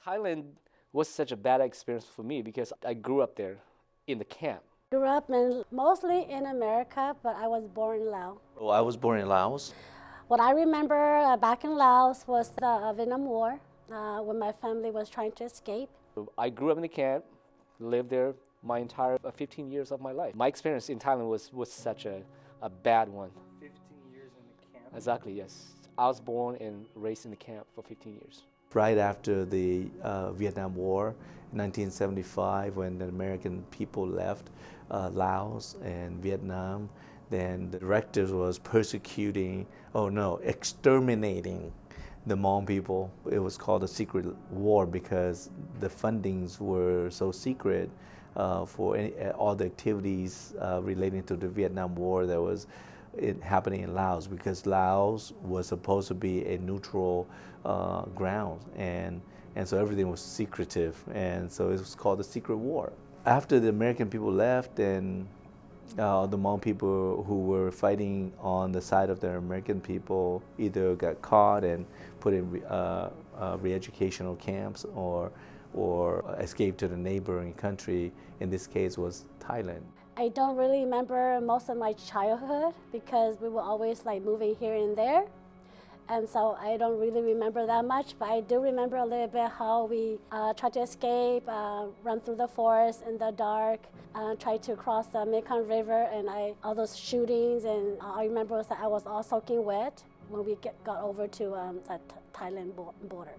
Thailand was such a bad experience for me because I grew up there in the camp. Grew up mostly in America, but I was born in Laos. Oh, I was born in Laos. What I remember back in Laos was the Vietnam War when my family was trying to escape. I grew up in the camp, lived there my entire 15 years of my life. My experience in Thailand was such a bad one. 15 years in the camp? Exactly, yes. I was born and raised in the camp for 15 years. Right after the Vietnam War in 1975, when the American people left Laos and Vietnam, then the directors was exterminating the Hmong people. It was called a secret war because the fundings were so secret for all the activities relating to the Vietnam War that was happening in Laos, because Laos was supposed to be a neutral ground, and so everything was secretive, and so it was called the secret war. After the American people left, and the Hmong people who were fighting on the side of the American people either got caught and put in re-educational camps or escaped to the neighboring country. In this case was Thailand. I don't really remember most of my childhood because we were always like moving here and there. And so I don't really remember that much, but I do remember a little bit how we tried to escape, run through the forest in the dark, tried to cross the Mekong River, and all those shootings. And I remember was that I was all soaking wet when we got over to the Thailand border.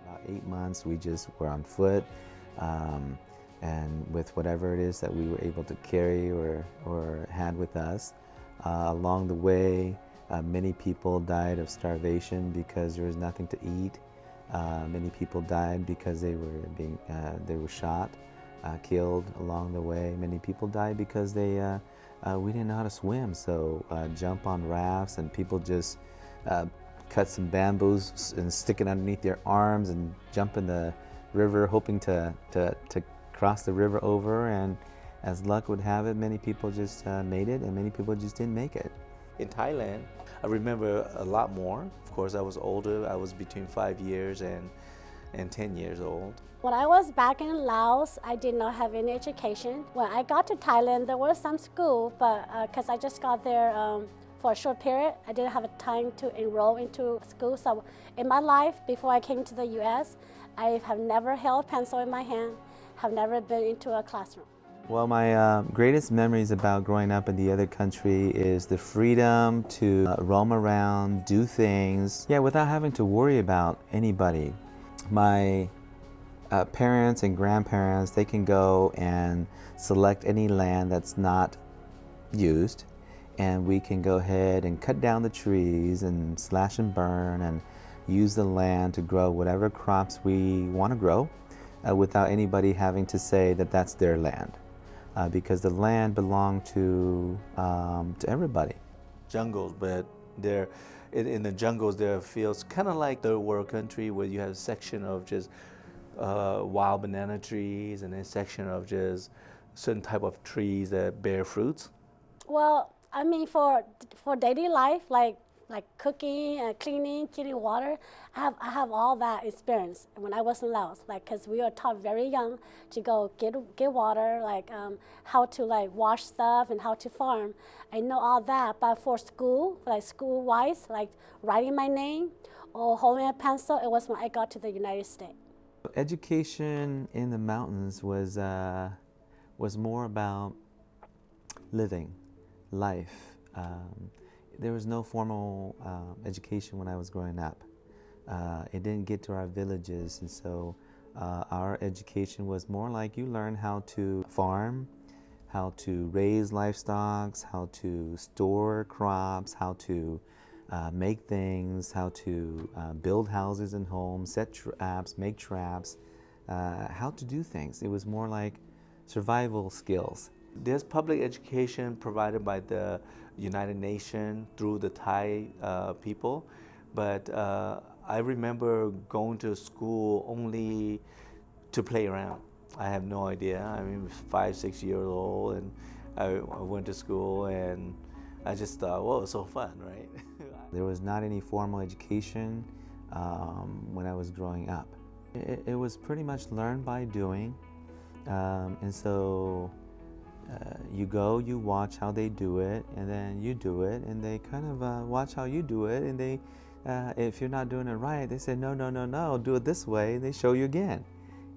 About 8 months, we just were on foot, and with whatever it is that we were able to carry or had with us. Along the way, many people died of starvation because there was nothing to eat. Many people died because they were shot, killed along the way. Many people died because we didn't know how to swim, so jump on rafts, and people just cut some bamboos and stick it underneath their arms and jump in the river, hoping to cross the river over. And as luck would have it, many people just made it, and many people just didn't make it. In Thailand, I remember a lot more. Of course, I was older. I was between 5 years and 10 years old. When I was back in Laos, I did not have any education. When I got to Thailand, there was some school, but because I just got there for a short period, I didn't have time to enroll into school. So in my life, before I came to the US, I have never held a pencil in my hand, have never been into a classroom. Well, my greatest memories about growing up in the other country is the freedom to roam around, do things, without having to worry about anybody. My parents and grandparents, they can go and select any land that's not used, and we can go ahead and cut down the trees and slash and burn and use the land to grow whatever crops we want to grow without anybody having to say that that's their land. Because the land belonged to everybody. Jungles, but in the jungles there are fields, kind of like third world country, where you have a section of just wild banana trees, and a section of just certain type of trees that bear fruits. Well, I mean, for daily life, like cooking, cleaning, getting water, I have all that experience when I was in Laos. Like, cause we were taught very young to go get water, like how to like wash stuff and how to farm. I know all that, but for school, like school-wise, like writing my name or holding a pencil, it was when I got to the United States. Education in the mountains was more about living life. There was no formal education when I was growing up. It didn't get to our villages, and so our education was more like you learn how to farm, how to raise livestock, how to store crops, how to make things, how to build houses and homes, set traps, make traps, how to do things. It was more like survival skills. There's public education provided by the United Nations through the Thai people, but I remember going to school only to play around. I have no idea. I mean, 5, 6 years old, and I went to school, and I just thought, whoa, it's so fun, right? There was not any formal education when I was growing up. It was pretty much learned by doing, and so you go, you watch how they do it, and then you do it, and they kind of watch how you do it, and they, if you're not doing it right, they say, no, no, no, no, do it this way, and they show you again.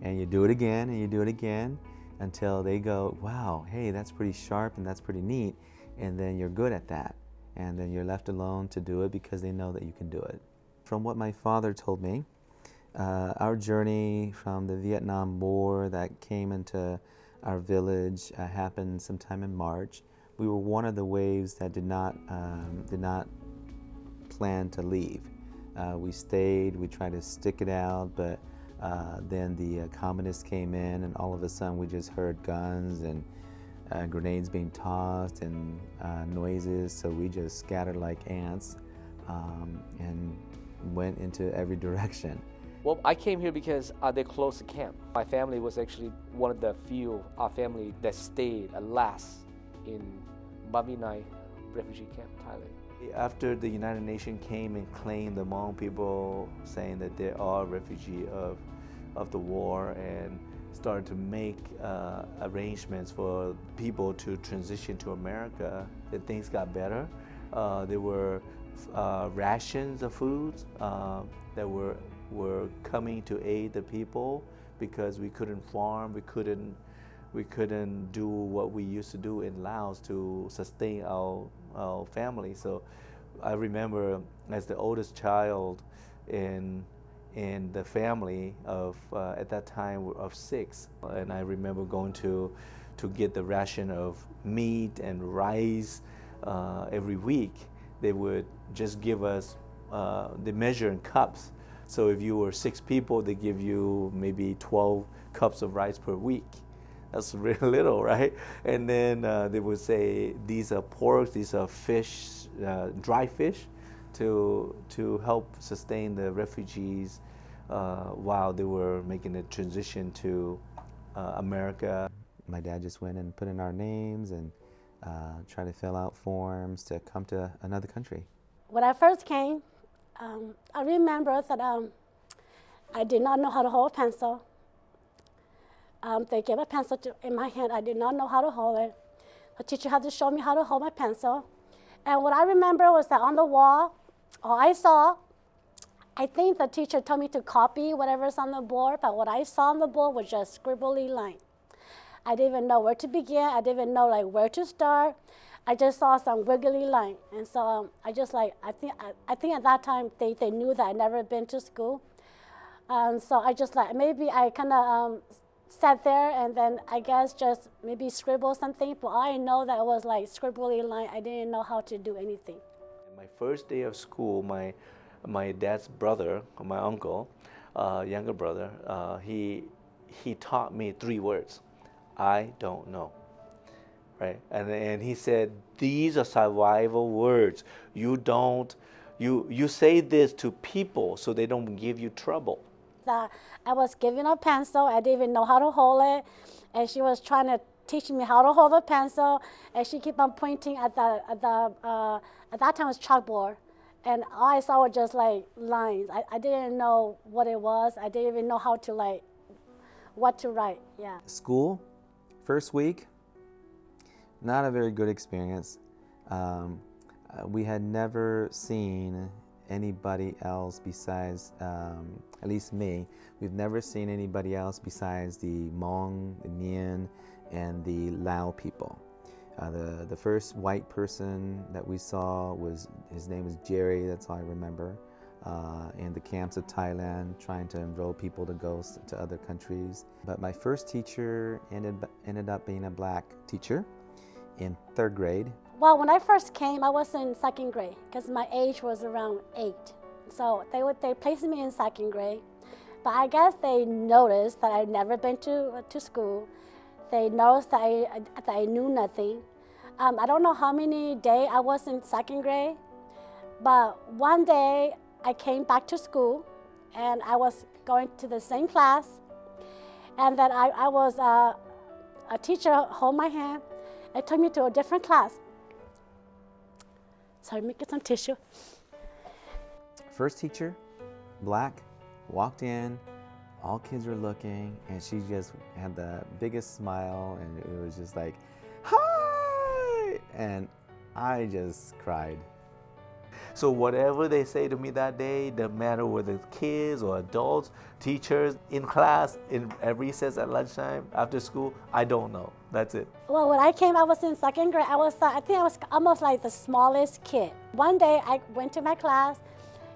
And you do it again, and you do it again, until they go, wow, hey, that's pretty sharp, and that's pretty neat, and then you're good at that. And then you're left alone to do it because they know that you can do it. From what my father told me, our journey from the Vietnam War that came into our village happened sometime in March. We were one of the waves that did not plan to leave. We stayed, we tried to stick it out, but then the communists came in, and all of a sudden we just heard guns and grenades being tossed and noises, so we just scattered like ants and went into every direction. Well, I came here because they closed the camp. My family was actually one of the few family that stayed at last in Ba Vy Nai refugee camp, Thailand. After the United Nations came and claimed the Hmong people, saying that they are refugees of the war, and started to make arrangements for people to transition to America, that things got better. There were rations of foods that were coming to aid the people, because we couldn't farm, we couldn't do what we used to do in Laos to sustain our family. So I remember, as the oldest child in the family of at that time of 6, and I remember going to get the ration of meat and rice every week. They would just give us, they measure in cups. So if you were 6 people, they give you maybe 12 cups of rice per week. That's really little, right? And then they would say, these are pork, these are fish, dry fish, to help sustain the refugees while they were making the transition to America. My dad just went and put in our names and tried to fill out forms to come to another country. When I first came, I remember that I did not know how to hold a pencil. They gave a pencil in my hand. I did not know how to hold it. The teacher had to show me how to hold my pencil. And what I remember was that on the wall, all I saw, I think the teacher told me to copy whatever's on the board, but what I saw on the board was just scribbly line. I didn't even know where to begin. I didn't even know where to start. I just saw some wiggly line, and so I just I think at that time they knew that I'd never been to school, so I just maybe I kind of sat there and then I guess just maybe scribble something, but I know that it was scribbly line. I didn't know how to do anything. My first day of school, my dad's brother, my uncle, younger brother, he taught me 3 words: I don't know. Right? And he said, these are survival words. You say this to people so they don't give you trouble. I was given a pencil. I didn't even know how to hold it, and she was trying to teach me how to hold the pencil, and she kept on pointing at at that time it was chalkboard, and all I saw were just lines. I didn't know what it was. I didn't even know how to what to write. Yeah. School, first week, not a very good experience. We had never seen anybody else besides, at least me, we've never seen anybody else besides the Hmong, the Mien, and the Lao people. The first white person that we saw his name was Jerry, that's all I remember, in the camps of Thailand, trying to enroll people to go to other countries. But my first teacher ended up being a black teacher in 3rd grade. Well, when I first came, I was in 2nd grade because my age was around 8. So they placed me in 2nd grade. But I guess they noticed that I'd never been to school. They noticed that I knew nothing. I don't know how many days I was in 2nd grade, but one day I came back to school and I was going to the same class, and then I was a teacher hold my hand and took me to a different class. Sorry, let me get some tissue. first teacher, black, walked in, all kids were looking, and she just had the biggest smile, and it was just like, hi! And I just cried. So whatever they say to me that day, no matter whether it's kids or adults, teachers, in class, in every recess at lunchtime, after school, I don't know. That's it. Well, when I came, I was in second grade. I think I was almost like the smallest kid. One day I went to my class,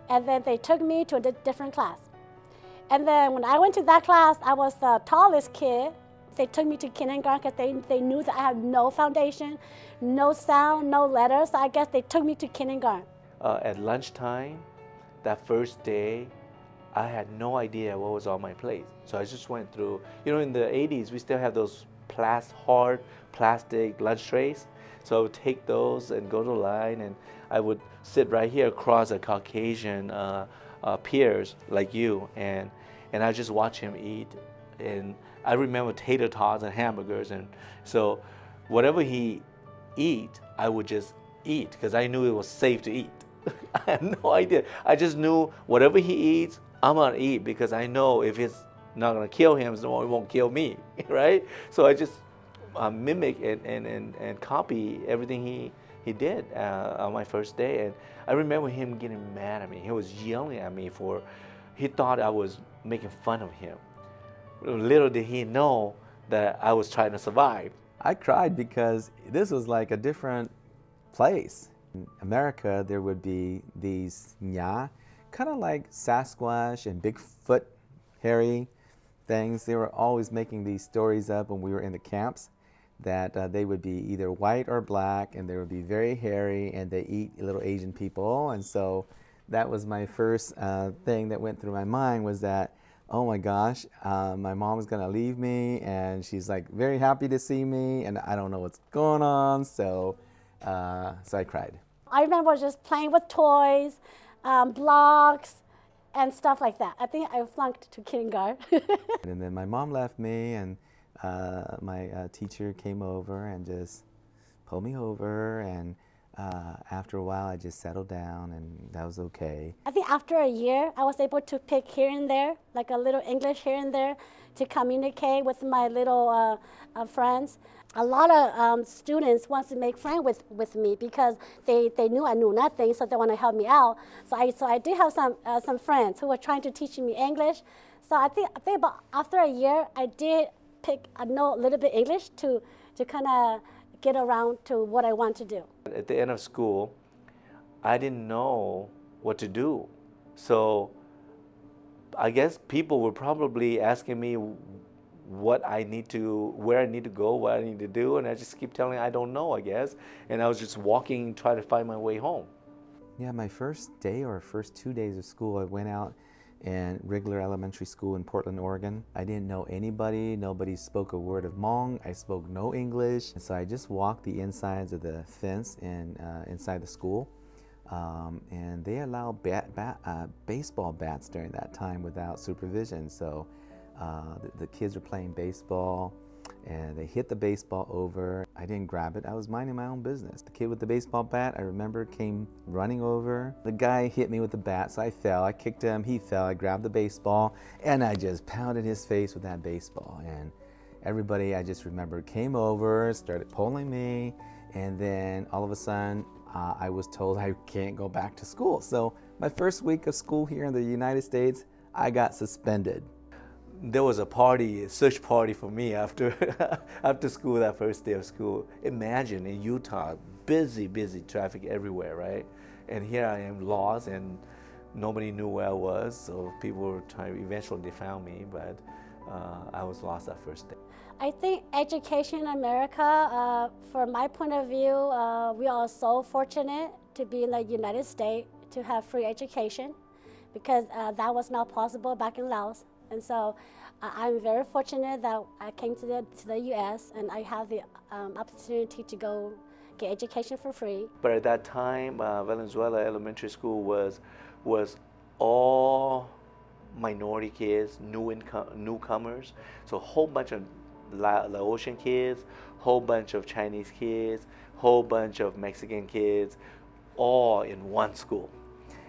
and then they took me to a different class. And then when I went to that class, I was the tallest kid. They took me to kindergarten because they knew that I had no foundation, no sound, no letters. So I guess they took me to kindergarten. At lunchtime, that first day, I had no idea what was on my plate. So I just went through, in the 80s, we still have those hard plastic lunch trays. So I would take those and go to the line, and I would sit right here across a Caucasian peers like you, and I just watch him eat. And I remember tater tots and hamburgers, and so whatever he eat, I would just eat because I knew it was safe to eat. I had no idea. I just knew whatever he eats, I'm gonna eat because I know if it's not gonna kill him, so it won't kill me, right? So I just mimic and copy everything he did on my first day. And I remember him getting mad at me. He was yelling at me he thought I was making fun of him. Little did he know that I was trying to survive. I cried because this was like a different place. In America, there would be these nya, kind of like Sasquatch and Bigfoot, hairy things. They were always making these stories up when we were in the camps that they would be either white or black, and they would be very hairy, and they eat little Asian people. And so that was my first thing that went through my mind, was that, oh my gosh, my mom is gonna leave me, and she's like very happy to see me, and I don't know what's going on. So I cried. I remember just playing with toys, blocks, and stuff like that. I think I flunked to kindergarten. And then my mom left me, and my teacher came over and just pulled me over, and after a while I just settled down, and that was okay. I think after a year, I was able to pick here and there, like a little English here and there, to communicate with my little friends. A lot of students want to make friends with me because they knew I knew nothing, so they want to help me out. So I did have some friends who were trying to teach me English. So I think about after a year, I did know a little bit English to kind of get around to what I want to do. At the end of school, I didn't know what to do. So I guess people were probably asking me where I need to go, what I need to do, and I just keep telling I don't know, I guess. And I was just walking, trying to find my way home. Yeah, my first day or first 2 days of school, I went out in regular elementary school in Portland, Oregon. I didn't know anybody. Nobody spoke a word of Hmong. I spoke no English. And so I just walked the insides of the fence inside the school. And they allow baseball bats during that time without supervision. So the kids were playing baseball, and they hit the baseball over. I didn't grab it. I was minding my own business. The kid with the baseball bat, I remember, came running over. The guy hit me with the bat, so I fell. I kicked him. He fell. I grabbed the baseball, and I just pounded his face with that baseball. And everybody, I just remember, came over, started pulling me, and then all of a sudden, I was told I can't go back to school. So my first week of school here in the United States, I got suspended. There was a search party for me after school, that first day of school. Imagine in Utah, busy traffic everywhere, right? And here I am lost, and nobody knew where I was. So people were eventually they found me, but I was lost that first day. I think education in America, from my point of view, we are so fortunate to be in the United States to have free education, because that was not possible back in Laos. And so I'm very fortunate that I came to the U.S. and I have the opportunity to go get education for free. But at that time, Valenzuela Elementary School was all minority kids, newcomers. So a whole bunch of Laotian kids, whole bunch of Chinese kids, whole bunch of Mexican kids, all in one school.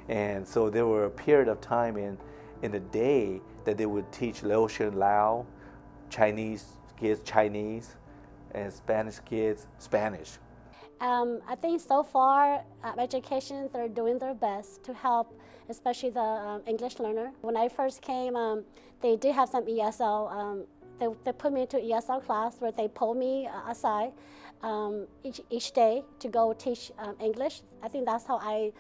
And so there were a period of time in the day that they would teach Laotian Lao, Chinese kids Chinese, and Spanish kids Spanish. I think so far, education, they're doing their best to help, especially the English learner. When I first came, they did have some ESL. They put me into ESL class where they pulled me aside each day to go teach English. I think that's how I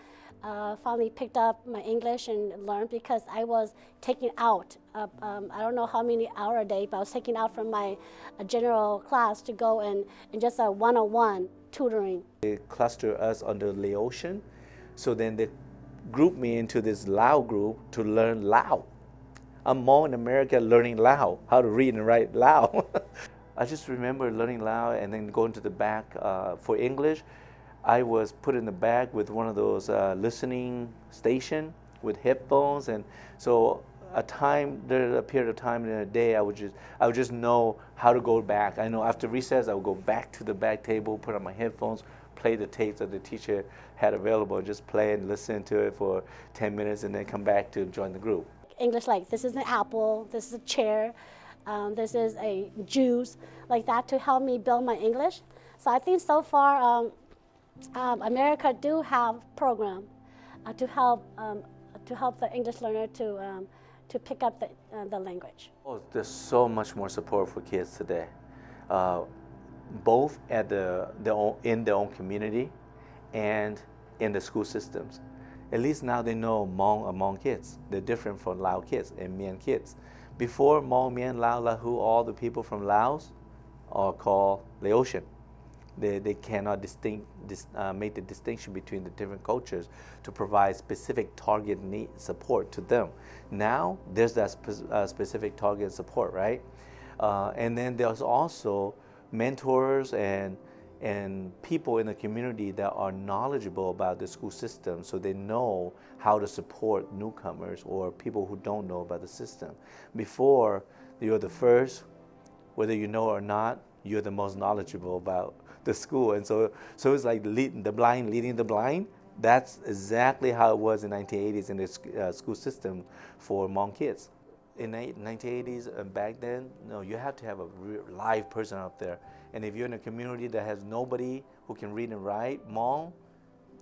finally picked up my English and learned, because I was taking out, I don't know how many hours a day, but I was taking out from my general class to go and just a one-on-one tutoring. They cluster us under Laotian, so then they group me into this Lao group to learn Lao. I'm Hmong in America learning Lao, how to read and write Lao. I just remember learning Lao and then going to the back for English. I was put in the back with one of those listening station with headphones, and so a period of time in a day, I would just know how to go back. I know after recess, I would go back to the back table, put on my headphones, play the tapes that the teacher had available, and just play and listen to it for 10 minutes, and then come back to join the group. English, like this is an apple, this is a chair, this is a juice, like that, to help me build my English. So I think so far, America do have program to help the English learner to pick up the language. Oh, there's so much more support for kids today, both at in their own community and in the school systems. At least now they know Hmong are Hmong kids. They're different from Lao kids and Mien kids. Before, Hmong, Mien, Lao, Lahu, all the people from Laos are called Laotian. They cannot make the distinction between the different cultures to provide specific target need support to them. Now there's that specific target support, right? And then there's also mentors and people in the community that are knowledgeable about the school system, so they know how to support newcomers or people who don't know about the system. Before, you're the first, whether you know or not, you're the most knowledgeable about the school. And so it's like the blind leading the blind. That's exactly how it was in the 1980s in the school system for Hmong kids. In the 1980s and back then, no, you have to have a live person up there. And if you're in a community that has nobody who can read and write Hmong,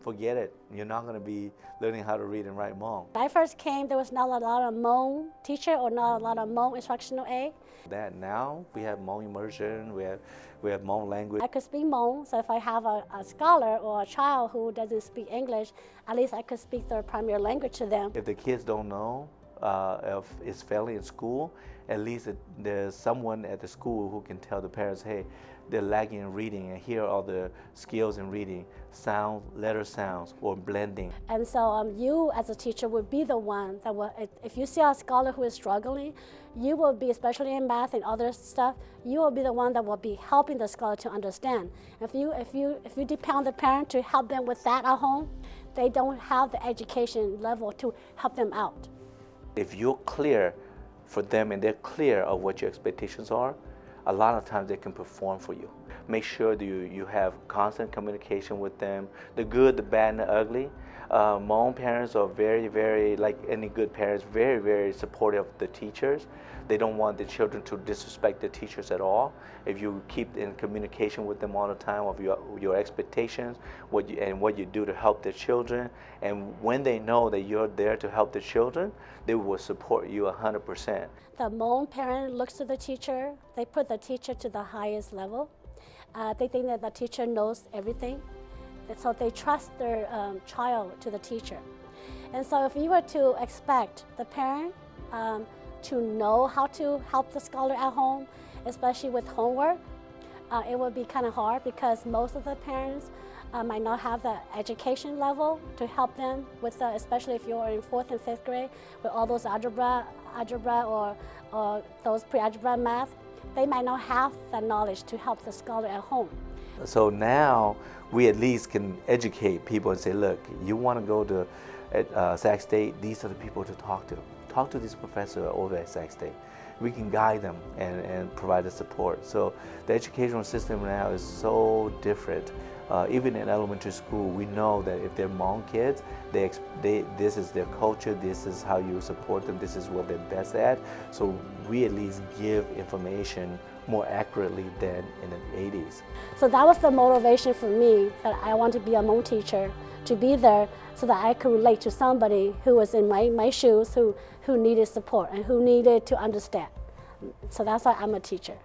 forget it. You're not going to be learning how to read and write Hmong. When I first came, there was not a lot of Hmong teacher or not a lot of Hmong instructional aid. That now we have Hmong immersion, we have Hmong language. I could speak Hmong, so if I have a scholar or a child who doesn't speak English, at least I could speak their primary language to them. If the kids don't know if it's failing in school, at least there's someone at the school who can tell the parents, hey, they're lagging in reading, and here are the skills in reading, sound, letter sounds, or blending. And so you as a teacher would be the one that will, if you see a scholar who is struggling, you will be, especially in math and other stuff, you will be the one that will be helping the scholar to understand. If you depend on the parent to help them with that at home, they don't have the education level to help them out. If you're clear for them and they're clear of what your expectations are, a lot of times they can perform for you. Make sure that you have constant communication with them, the good, the bad, and the ugly. Hmong parents are very, very, like any good parents, very, very supportive of the teachers. They don't want the children to disrespect the teachers at all. If you keep in communication with them all the time of your expectations, what you do to help the children, and when they know that you're there to help the children, they will support you 100%. The Hmong parent looks to the teacher. They put the teacher to the highest level. They think that the teacher knows everything. And so they trust their child to the teacher. And so if you were to expect the parent to know how to help the scholar at home, especially with homework, it would be kind of hard, because most of the parents might not have the education level to help them with, especially if you're in 4th and 5th grade, with all those algebra or those pre-algebra math. They might not have that knowledge to help the scholar at home. So now we at least can educate people and say, look, you want to go to Sac State, these are the people to talk to. Talk to this professor over at Sac State. we can guide them and provide the support. So the educational system now is so different. Even in elementary school, we know that if they're Hmong kids, this is their culture, this is how you support them, this is what they're best at. So we at least give information more accurately than in the 80s. So that was the motivation for me, that I want to be a Hmong teacher, to be there so that I could relate to somebody who was in my shoes, who needed support and who needed to understand. So that's why I'm a teacher.